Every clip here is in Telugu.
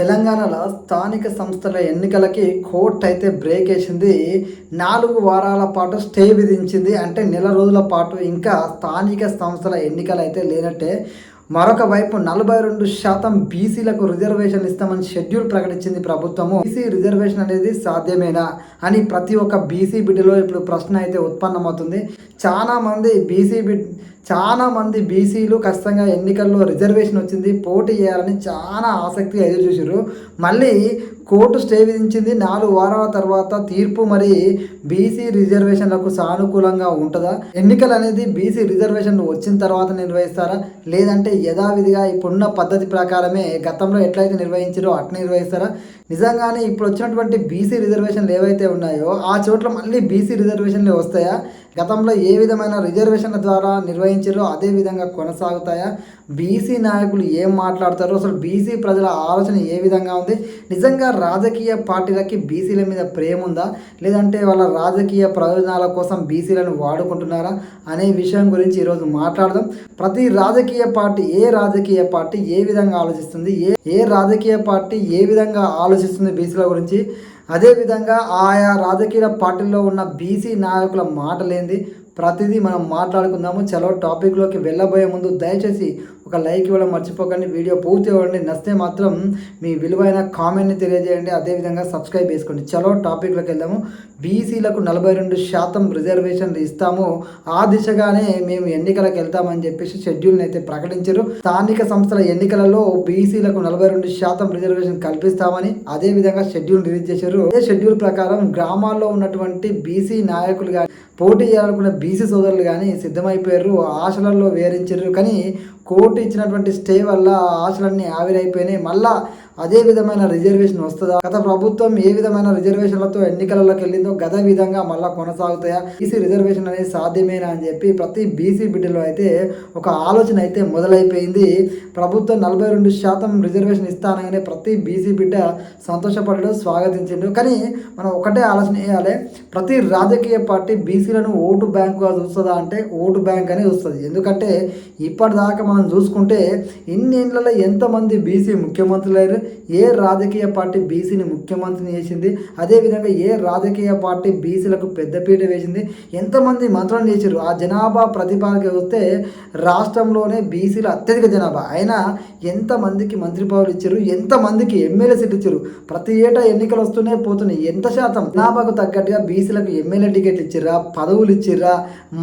తెలంగాణలో స్థానిక సంస్థల ఎన్నికలకి కోర్టు అయితే బ్రేక్ వేసింది. 4 వారాల పాటు స్టే విధించింది. అంటే నెల రోజుల పాటు ఇంకా స్థానిక సంస్థల ఎన్నికలు అయితే లేనట్టే. మరొక వైపు 42% బీసీలకు రిజర్వేషన్ ఇస్తామని షెడ్యూల్ ప్రకటించింది ప్రభుత్వము. బీసీ రిజర్వేషన్ అనేది సాధ్యమేనా అని ప్రతి ఒక్క బీసీ బిడ్డలో ఇప్పుడు ప్రశ్న అయితే ఉత్పన్నమవుతుంది. చాలా మంది బీసీలు ఖచ్చితంగా ఎన్నికల్లో రిజర్వేషన్ వచ్చింది, పోటీ చేయాలని చాలా ఆసక్తిగా ఎదురు చూసారు. మళ్ళీ కోర్టు స్టే విధించింది. 4 వారాల తర్వాత తీర్పు మరి బీసీ రిజర్వేషన్లకు సానుకూలంగా ఉంటుందా? ఎన్నికలు అనేది బీసీ రిజర్వేషన్ వచ్చిన తర్వాత నిర్వహిస్తారా, లేదంటే యథావిధిగా ఇప్పుడున్న పద్ధతి ప్రకారమే గతంలో ఎట్లయితే నిర్వహించారో అట్లా నిర్వహిస్తారా? నిజంగానే ఇప్పుడు వచ్చినటువంటి బీసీ రిజర్వేషన్లు ఏవైతే ఉన్నాయో ఆ చోట్ల మళ్ళీ బీసీ రిజర్వేషన్లు వస్తాయా? గతంలో ఏ విధమైన రిజర్వేషన్ల ద్వారా నిర్వహించారో అదే విధంగా కొనసాగుతాయా? బీసీ నాయకులు ఏం మాట్లాడతారో, అసలు బీసీ ప్రజల ఆలోచన ఏ విధంగా ఉంది? నిజంగా రాజకీయ పార్టీలకి బీసీల మీద ప్రేమ ఉందా, లేదంటే వాళ్ళ రాజకీయ ప్రయోజనాల కోసం బీసీలను వాడుకుంటున్నారా అనే విషయం గురించి ఈరోజు మాట్లాడదాం. ప్రతి రాజకీయ పార్టీ ఏ విధంగా ఆలోచిస్తుంది, ఏ రాజకీయ పార్టీ ఏ విధంగా ఆలోచిస్తుంది బీసీల గురించి, అదేవిధంగా ఆయా రాజకీయ పార్టీల్లో ఉన్న బీసీ నాయకుల మాటలేంది, ప్రతిదీ మనం మాట్లాడుకుందాము. చలో టాపిక్లోకి వెళ్ళబోయే ముందు దయచేసి ఒక లైక్ ఇవ్వడం మర్చిపోకండి. వీడియో పూర్తి ఇవ్వండి. నచ్చితే మాత్రం మీ విలువైన కామెంట్ని తెలియజేయండి. అదేవిధంగా సబ్స్క్రైబ్ చేసుకోండి. చలో టాపిక్లోకి వెళ్దాము. బీసీలకు 42% రిజర్వేషన్లు ఇస్తాము, ఆ దిశగానే మేము ఎన్నికలకు వెళ్తామని చెప్పేసి షెడ్యూల్ని అయితే ప్రకటించారు. స్థానిక సంస్థల ఎన్నికలలో బీసీలకు 42% రిజర్వేషన్ కల్పిస్తామని అదేవిధంగా షెడ్యూల్ రిలీజ్ చేశారు. అదే షెడ్యూల్ ప్రకారం గ్రామాల్లో ఉన్నటువంటి బీసీ నాయకులు కానీ, పోటీ చేయాలనుకున్న బీసీ సోదరులు కానీ సిద్ధమైపోయారు, ఆశలలో వేరించారు. కానీ కోర్టు ఇచ్చినటువంటి స్టే వల్ల ఆశలన్నీ ఆవిరైపోయినాయి. మళ్ళా అదే విధమైన రిజర్వేషన్ వస్తుందా? గత ప్రభుత్వం ఏ విధమైన రిజర్వేషన్లతో ఎన్నికలలోకి వెళ్ళిందో గత విధంగా మళ్ళీ కొనసాగుతాయా? బీసీ రిజర్వేషన్ అనేది సాధ్యమేనా అని చెప్పి ప్రతి బీసీ బిడ్డలో అయితే ఒక ఆలోచన అయితే మొదలైపోయింది. ప్రభుత్వం 42% రిజర్వేషన్ ఇస్తానగానే ప్రతి బీసీ బిడ్డ సంతోషపడడం, స్వాగతించండు. కానీ మనం ఒకటే ఆలోచన చేయాలి, ప్రతి రాజకీయ పార్టీ బీసీలను ఓటు బ్యాంకుగా చూస్తుందా అంటే ఓటు బ్యాంక్ అనే చూస్తుంది. ఎందుకంటే ఇప్పటిదాకా మనం చూసుకుంటే ఇన్నేళ్లలో ఎంతమంది బీసీ ముఖ్యమంత్రులు అయ్యారు, ఏ రాజకీయ పార్టీ బీసీని ముఖ్యమంత్రిని చేసింది, అదేవిధంగా ఏ రాజకీయ పార్టీ బీసీలకు పెద్దపీట వేసింది, ఎంతమంది మంత్రులను చేశారు. ఆ జనాభా ప్రతిపాదక వస్తే రాష్ట్రంలోనే బీసీలు అత్యధిక జనాభా అయినా ఎంతమందికి మంత్రి పదవులు ఇచ్చారు, ఎంతమందికి ఎమ్మెల్యే సీట్లు ఇచ్చారు. ప్రతి ఏటా ఎన్నికలు వస్తూనే పోతున్నాయి. ఎంత శాతం జనాభాకు తగ్గట్టుగా బీసీలకు ఎమ్మెల్యే టికెట్లు ఇచ్చిర్రా, పదవులు ఇచ్చిర్రా,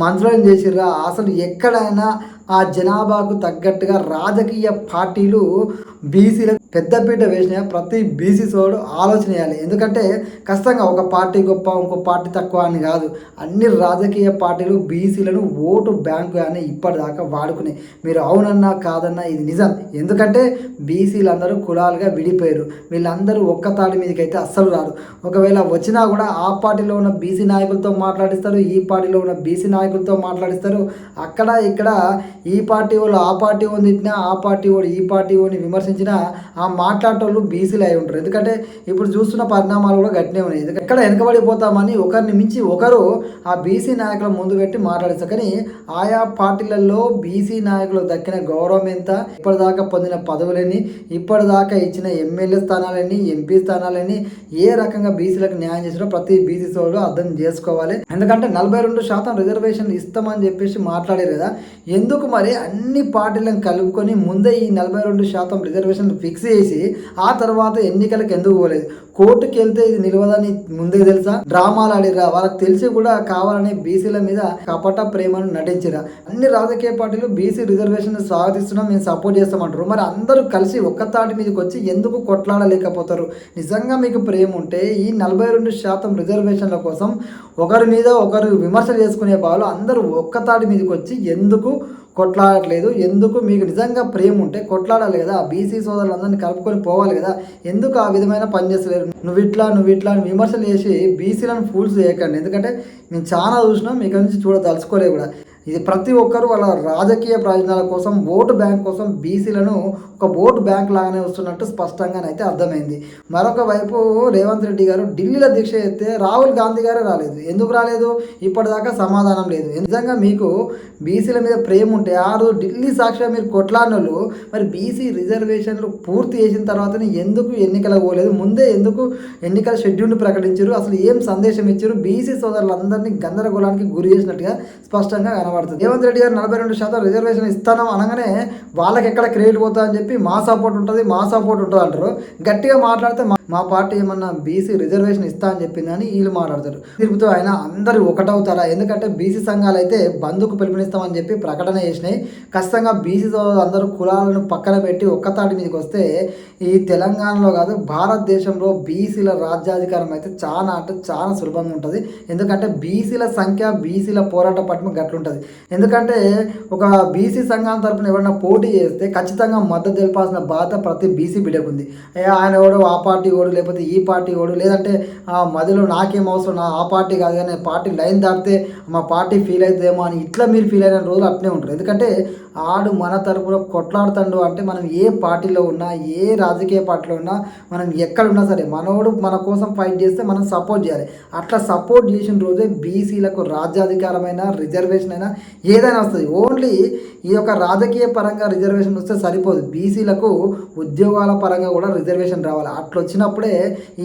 మంత్రులను చేసిర్రా? అసలు ఎక్కడైనా ఆ జనాభాకు తగ్గట్టుగా రాజకీయ పార్టీలు బీసీలకు పెద్దపీట వేసిన ప్రతి బీసీ సోడు ఆలోచన చేయాలి. ఎందుకంటే ఖచ్చితంగా ఒక పార్టీ గొప్ప, ఇంకో పార్టీ తక్కువ అని కాదు. అన్ని రాజకీయ పార్టీలు బీసీలను ఓటు బ్యాంకు అని ఇప్పటిదాకా వాడుకునే. మీరు అవునన్నా కాదన్నా ఇది నిజం. ఎందుకంటే బీసీలందరూ కులాలుగా విడిపోయారు. వీళ్ళందరూ ఒక్క తాటి మీదకి అయితే అస్సలు రారు. ఒకవేళ వచ్చినా కూడా ఆ పార్టీలో ఉన్న బీసీ నాయకులతో మాట్లాడిస్తారు, ఈ పార్టీలో ఉన్న బీసీ నాయకులతో మాట్లాడిస్తారు. అక్కడ ఇక్కడ ఈ పార్టీ వాళ్ళు ఆ పార్టీ వాళ్ళు తిట్టినా, ఆ పార్టీ వాడు ఈ పార్టీ వాడిని విమర్శించినా ఆ మాట్లాడేటోళ్ళు బీసీలు అయి ఉంటారు. ఎందుకంటే ఇప్పుడు చూస్తున్న పరిణామాలు కూడా గట్టినే ఉన్నాయి. ఎక్కడ వెనకబడిపోతామని ఒకరిని మించి ఒకరు ఆ బీసీ నాయకుల ముందు పెట్టి మాట్లాడేస్తారు. కానీ ఆయా పార్టీలలో బీసీ నాయకులకు దక్కిన గౌరవం ఎంత, ఇప్పటిదాకా పొందిన పదవులని, ఇప్పటిదాకా ఇచ్చిన ఎమ్మెల్యే స్థానాలని, ఎంపీ స్థానాలని, ఏ రకంగా బీసీలకు న్యాయం చేసినా ప్రతి బీసీ సోదరుడు అర్థం చేసుకోవాలి. ఎందుకంటే 42% రిజర్వేషన్ ఇస్తామని చెప్పేసి మాట్లాడారు కదా, ఎందుకు మరి అన్ని పార్టీలను కలుపుకొని ముందే ఈ 42% రిజర్వేషన్ ఫిక్స్ చేసి ఆ తర్వాత ఎన్నికలకు ఎందుకు పోలేదు? కోర్టుకి వెళ్తే ఇది నిలవదని ముందే తెలుసా? డ్రామాలు ఆడిరా? వాళ్ళకి తెలిసి కూడా కావాలని బీసీల మీద కపట ప్రేమను నటించిరా? అన్ని రాజకీయ పార్టీలు బీసీ రిజర్వేషన్ స్వాగతిస్తున్నాం, మేము సపోర్ట్ చేస్తామంటారు. మరి అందరూ కలిసి ఒక్క తాటి మీదకి వచ్చి ఎందుకు కొట్లాడలేకపోతారు? నిజంగా మీకు ప్రేమ ఉంటే ఈ 42% రిజర్వేషన్ల కోసం ఒకరి మీద ఒకరు విమర్శలు చేసుకునే వాళ్ళు అందరూ ఒక్క తాటి మీదకి వచ్చి ఎందుకు కొట్లాడట్లేదు? ఎందుకు మీకు నిజంగా ప్రేమ ఉంటే కొట్లాడాలి కదా, బీసీ సోదరులందరినీ కలుపుకొని పోవాలి కదా, ఎందుకు ఆ విధమైన పని చేస్తలేరు? నువ్వు ఇట్లా అని విమర్శలు చేసి బీసీలను ఫూల్స్ చేయకండి. ఎందుకంటే మేము చాలా చూసినాం, మీకు నుంచి చూడదలుచుకోలే కూడా. ఇది ప్రతి ఒక్కరు వాళ్ళ రాజకీయ ప్రయోజనాల కోసం ఓటు బ్యాంక్ కోసం బీసీలను ఒక ఓటు బ్యాంక్ లాగానే వస్తున్నట్టు స్పష్టంగానైతే అర్థమైంది. మరొక వైపు రేవంత్ రెడ్డి గారు ఢిల్లీలో దీక్ష చేస్తే రాహుల్ గాంధీ గారే రాలేదు. ఎందుకు రాలేదు? ఇప్పటిదాకా సమాధానం లేదు. నిజంగా మీకు బీసీల మీద ప్రేమ ఉంటే ఆ రోజు ఢిల్లీ సాక్షిగా మీరు కొట్లాడినోళ్ళు మరి బీసీ రిజర్వేషన్లు పూర్తి చేసిన తర్వాతనే ఎందుకు ఎన్నికలకు పోలేదు? ముందే ఎందుకు ఎన్నికల షెడ్యూల్ని ప్రకటించారు? అసలు ఏం సందేశం ఇచ్చారు? బీసీ సోదరులందరినీ గందరగోళానికి గురి చేసినట్టుగా స్పష్టంగా కనబడుతుంది. రేవంత్ రెడ్డి గారు 42% రిజర్వేషన్ ఇస్తాను అనగానే వాళ్ళకి ఎక్కడ క్రెడిట్ పోతా అని చెప్పి మా సపోర్ట్ ఉంటుంది అంటారు. గట్టిగా మాట్లాడితే మా పార్టీ ఏమన్నా బీసీ రిజర్వేషన్ ఇస్తా అని చెప్పిందని వీళ్ళు మాట్లాడతారు. తిరుగుతూ ఆయన అందరూ ఒకటవుతారా? ఎందుకంటే బీసీ సంఘాలు అయితే బంధుకు పిలుపునిస్తామని చెప్పి ప్రకటన చేసినాయి. ఖచ్చితంగా బీసీ అందరూ కులాలను పక్కన పెట్టి ఒక్కతాటి మీదకి వస్తే ఈ తెలంగాణలో కాదు భారతదేశంలో బీసీల రాజ్యాధికారం అయితే చాలా అంటే చాలా సులభంగా ఉంటుంది. ఎందుకంటే బీసీల సంఖ్య బీసీల పోరాట పట్ల గట్లుంటుంది. ఎందుకంటే ఒక బీసీ సంఘాల తరపున ఎవరైనా పోటీ చేస్తే ఖచ్చితంగా మద్దతు తెలిపాల్సిన బాధ్యత ప్రతి బీసీ బిడ్డకు ఉంది. ఆయన ఎవడో ఆ పార్టీ ఓడు లేకపోతే ఈ పార్టీ ఓడు లేదంటే మధ్యలో నాకేం అవసరం, నా ఆ పార్టీ కాదు కానీ పార్టీ లైన్ దాటితే మా పార్టీ ఫీల్ అవుతుందేమో అని ఇట్లా మీరు ఫీల్ అయిన రోజులు అట్నే ఉంటారు. ఎందుకంటే ఆడు మన తరపున కొట్లాడుతాడు అంటే మనం ఏ పార్టీలో ఉన్నా ఏ రాజకీయ పార్టీలో ఉన్నా మనం ఎక్కడున్నా సరే మనోడు మన కోసం ఫైట్ చేస్తే మనం సపోర్ట్ చేయాలి. అట్లా సపోర్ట్ చేసిన రోజే బీసీలకు రాజ్యాధికారమైన రిజర్వేషన్ అయినా ఏదైనా వస్తుంది. ఓన్లీ ఈ యొక్క రాజకీయ పరంగా రిజర్వేషన్ వస్తే సరిపోదు, బీసీలకు ఉద్యోగాల పరంగా కూడా రిజర్వేషన్ రావాలి. అట్లా వచ్చినప్పుడే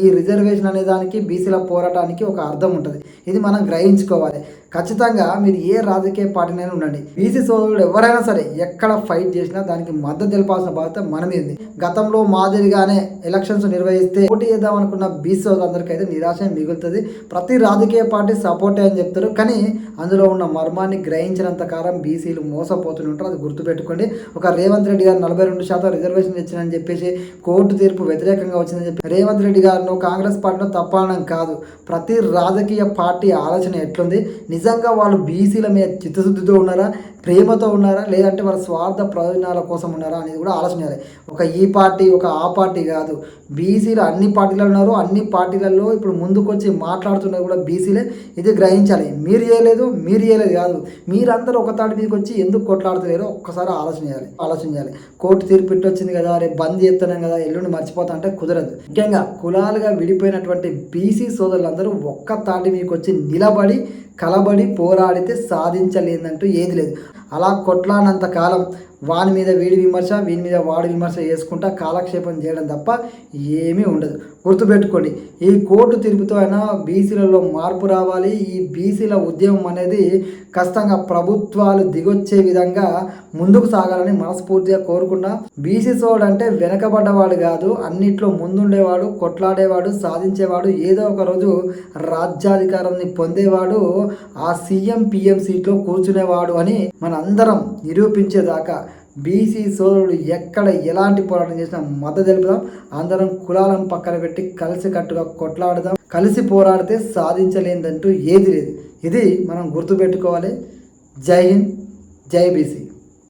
ఈ రిజర్వేషన్ అనే దానికి బీసీల పోరాటానికి ఒక అర్థం ఉంటుంది. ఇది మనం గ్రహించుకోవాలి. ఖచ్చితంగా మీరు ఏ రాజకీయ పార్టీనైనా ఉండండి, బీసీ సోదరులు ఎవరైనా సరే ఎక్కడ ఫైట్ చేసినా దానికి మద్దతు తెలపాల్సిన బాధ్యత మన మీద ఉంది. గతంలో మాదిరిగానే ఎలక్షన్స్ నిర్వహిస్తే పోటీ చేద్దాం అనుకున్న బీసీ సోదరులందరికీ అయితే నిరాశ మిగులుతుంది. ప్రతి రాజకీయ పార్టీ సపోర్టే అని చెప్తారు, కానీ అందులో ఉన్న మర్మాన్ని గ్రహించినంత కాలం బీసీలు మోసపోతూనే ఉంటారు. అది గుర్తుపెట్టుకోండి. ఒక రేవంత్ రెడ్డి గారు 42% రిజర్వేషన్ ఇచ్చిందని చెప్పేసి కోర్టు తీర్పు వ్యతిరేకంగా వచ్చిందని చెప్పి రేవంత్ రెడ్డి గారిను కాంగ్రెస్ పార్టీలో తప్పనడం కాదు. ప్రతి రాజకీయ పార్టీ ఆలోచన ఎట్లుంది? నిజంగా వాళ్ళు బీసీల మీద చిత్తశుద్ధితో ఉన్నారా, ప్రేమతో ఉన్నారా, లేదంటే వాళ్ళ స్వార్థ ప్రయోజనాల కోసం ఉన్నారా అనేది కూడా ఆలోచన చేయాలి. ఒక ఈ పార్టీ ఒక ఆ పార్టీ కాదు, బీసీలు అన్ని పార్టీలు ఉన్నారు. అన్ని పార్టీలలో ఇప్పుడు ముందుకొచ్చి మాట్లాడుతున్నది కూడా బీసీలే. ఇది గ్రహించాలి. మీరు చేయలేదు కాదు, మీరందరూ ఒక తాటి మీదకి వచ్చి ఎందుకు కొట్లాడుతలేరో ఒక్కసారి ఆలోచన చేయాలి. కోర్టు తీర్పు వచ్చింది కదా, రేపు బంద్ చేస్తున్నాం కదా, ఎల్లుండి మర్చిపోతా అంటే కుదరదు. ముఖ్యంగా కులాలుగా విడిపోయినటువంటి బీసీ సోదరులందరూ ఒక్క తాటి మీదకి వచ్చి నిలబడి కలబడి పోరాడితే సాధించలేదంటూ ఏది లేదు. అలా కొట్లాడినంత కాలం వాని మీద వీడి విమర్శ, వీని మీద వాడి విమర్శ చేసుకుంటా కాలక్షేపం చేయడం తప్ప ఏమీ ఉండదు. గుర్తుపెట్టుకోండి, ఈ కోర్టు తీర్పుతో అయినా బీసీలలో మార్పు రావాలి. ఈ బీసీల ఉద్యమం అనేది ఖచ్చితంగా ప్రభుత్వాలు దిగొచ్చే విధంగా ముందుకు సాగాలని మనస్ఫూర్తిగా కోరుకున్నా. బీసీ సోడ్ అంటే వెనకబడ్డవాడు కాదు, అన్నిట్లో ముందుండేవాడు, కొట్లాడేవాడు, సాధించేవాడు, ఏదో ఒక రోజు రాజ్యాధికారాన్ని పొందేవాడు, ఆ సీఎం పిఎం సీట్లో కూర్చునేవాడు అని మనందరం నిరూపించేదాకా బీసీ సోదరుడు ఎక్కడ ఎలాంటి పోరాటం చేసినా మద్దతు తెలుపుదాం. అందరం కులాలను పక్కన పెట్టి కలిసికట్టుగా కొట్లాడదాం. కలిసి పోరాడితే సాధించలేదంటూ ఏది లేదు. ఇది మనం గుర్తుపెట్టుకోవాలి. జై హింద్, జై బీసీ.